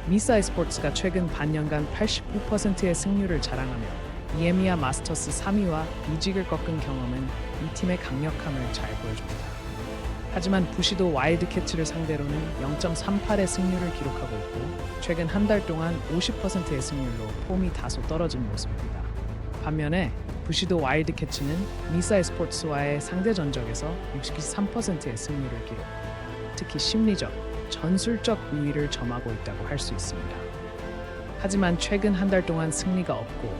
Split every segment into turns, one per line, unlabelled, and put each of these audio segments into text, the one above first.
미사일 스포츠가 최근 반년간 89%의 승률을 자랑하며 이에미야 마스터스 3위와 비직을 꺾은 경험은 이 팀의 강력함을 잘 보여줍니다. 하지만 부시도 와일드캐츠를 상대로는 0.38의 승률을 기록하고 있고 최근 한 달 동안 50%의 승률로 폼이 다소 떨어진 모습입니다. 반면에 부시도 와일드캐츠는 미사일 스포츠와의 상대 전적에서 63%의 승률을 기록, 특히 심리적, 전술적 우위를 점하고 있다고 할 수 있습니다. 하지만 최근 한 달 동안 승리가 없고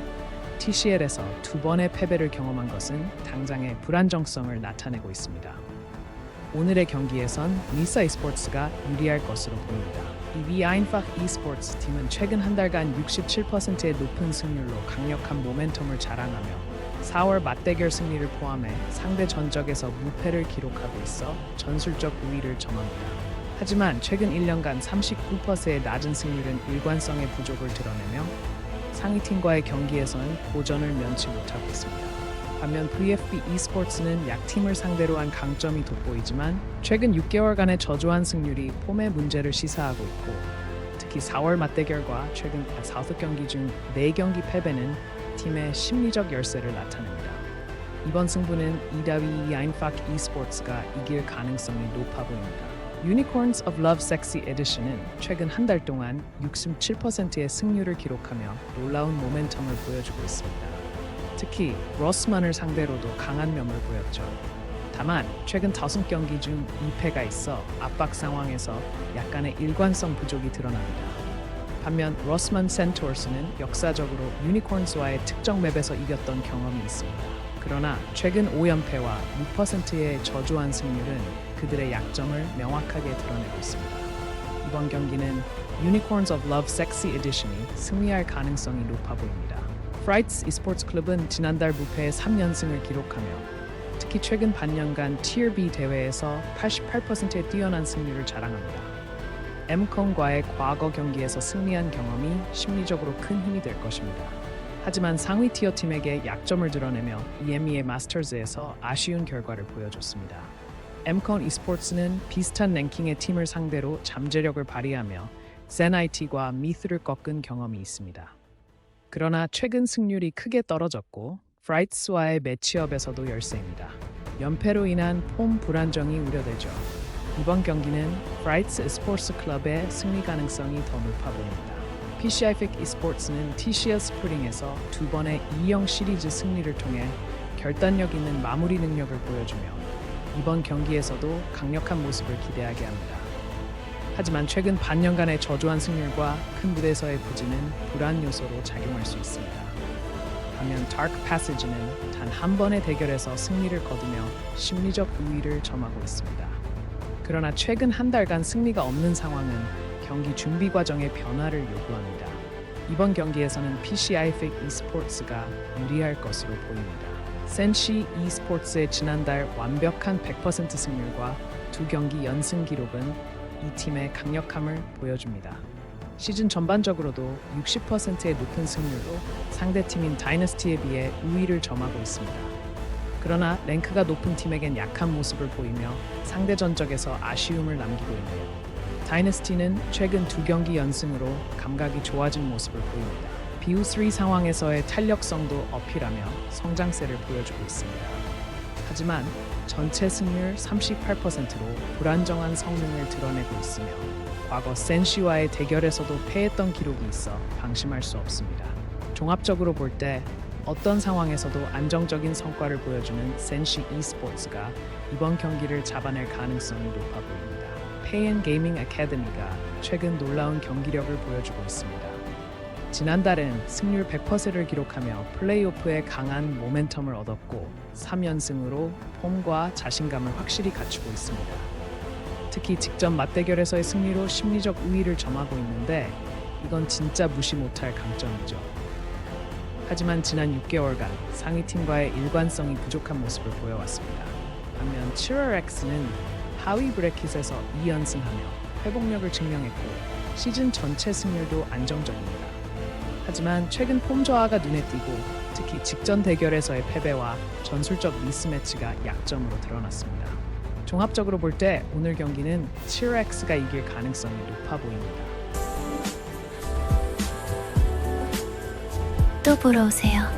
TCL에서 2번의 패배를 경험한 것은 당장의 불안정성을 나타내고 있습니다. 오늘의 경기에선 미사 e스포츠가 유리할 것으로 보입니다. 이 아인팍 e스포츠 팀은 최근 한 달간 67%의 높은 승률로 강력한 모멘텀을 자랑하며 4월 맞대결 승리를 포함해 상대 전적에서 무패를 기록하고 있어 전술적 우위를 점합니다. 하지만 최근 1년간 39%의 낮은 승률은 일관성의 부족을 드러내며 상위팀과의 경기에서는 고전을 면치 못하고 있습니다. 반면 VFB e스포츠는 약팀을 상대로 한 강점이 돋보이지만 최근 6개월간의 저조한 승률이 폼의 문제를 시사하고 있고 특히 4월 맞대결과 최근 5경기 중 4경기 패배는 팀의 심리적 열세를 나타냅니다. 이번 승부는 2위 아인팍 e스포츠가 이길 가능성이 높아 보입니다. Unicorns of Love Sexy Edition은 최근 한 달 동안 67%의 승률을 기록하며 놀라운 모멘텀을 보여주고 있습니다. 특히 로스만을 상대로도 강한 면을 보였죠. 다만 최근 5경기 중 2패가 있어 압박 상황에서 약간의 일관성 부족이 드러납니다. 반면 로스만 센토스는 역사적으로 유니콘스와의 특정 맵에서 이겼던 경험이 있습니다. 그러나 최근 5연패와 6%의 저조한 승률은 그들의 약점을 명확하게 드러내고 있습니다. 이번 경기는 Unicorns of Love Sexy Edition이 승리할 가능성이 높아 보입니다. 프라이츠 e스포츠 클럽은 지난달 무패의 3연승을 기록하며 특히 최근 반년간 Tier B 대회에서 88%의 뛰어난 승률을 자랑합니다. 엠콘과의 과거 경기에서 승리한 경험이 심리적으로 큰 힘이 될 것입니다. 하지만 상위 티어 팀에게 약점을 드러내며 EMEA 마스터즈에서 아쉬운 결과를 보여줬습니다. 엠콘 e스포츠는 비슷한 랭킹의 팀을 상대로 잠재력을 발휘하며 젠IT과 미스를 꺾은 경험이 있습니다. 그러나 최근 승률이 크게 떨어졌고 프라이츠와의 매치업에서도 열세입니다. 연패로 인한 폼 불안정이 우려되죠. 이번 경기는 프라이츠 e스포츠 클럽의 승리 가능성이 더 높아 보입니다. PCIFIC e스포츠는 TCL 스프링에서 2번의 2형 시리즈 승리를 통해 결단력 있는 마무리 능력을 보여주며 이번 경기에서도 강력한 모습을 기대하게 합니다. 하지만 최근 반년간의 저조한 승률과 큰 무대에서의 부진은 불안 요소로 작용할 수 있습니다. 반면 Dark Passage는 단 한 번의 대결에서 승리를 거두며 심리적 우위를 점하고 있습니다. 그러나 최근 한 달간 승리가 없는 상황은 경기 준비 과정의 변화를 요구합니다. 이번 경기에서는 PCIFIC e스포츠가 유리할 것으로 보입니다. 센시 e스포츠의 지난달 완벽한 100% 승률과 2경기 연승 기록은 이 팀의 강력함을 보여줍니다. 시즌 전반적으로도 60%의 높은 승률로 상대팀인 다이너스티에 비해 우위를 점하고 있습니다. 그러나 랭크가 높은 팀에겐 약한 모습을 보이며 상대 전적에서 아쉬움을 남기고 있네요. 다이너스티는 최근 2경기 연승으로 감각이 좋아진 모습을 보입니다. BO3 상황에서의 탄력성도 어필하며 성장세를 보여주고 있습니다. 하지만 전체 승률 38%로 불안정한 성능을 드러내고 있으며 과거 센시와의 대결에서도 패했던 기록이 있어 방심할 수 없습니다. 종합적으로 볼 때 어떤 상황에서도 안정적인 성과를 보여주는 센시 e스포츠가 이번 경기를 잡아낼 가능성이 높아 보입니다. 페이앤 게이밍 아카데미가 최근 놀라운 경기력을 보여주고 있습니다. 지난달은 승률 100%를 기록하며 플레이오프에 강한 모멘텀을 얻었고 3연승으로 폼과 자신감을 확실히 갖추고 있습니다. 특히 직전 맞대결에서의 승리로 심리적 우위를 점하고 있는데 이건 진짜 무시 못할 강점이죠. 하지만 지난 6개월간 상위팀과의 일관성이 부족한 모습을 보여왔습니다. 반면 7월X는 하위 브래킷에서 2연승하며 회복력을 증명했고 시즌 전체 승률도 안정적입니다. 하지만 최근 폼 저하가 눈에 띄고 특히 직전 대결에서의 패배와 전술적 미스매치가 약점으로 드러났습니다. 종합적으로 볼 때 오늘 경기는 7X가 이길 가능성이 높아 보입니다.
또 보러 오세요.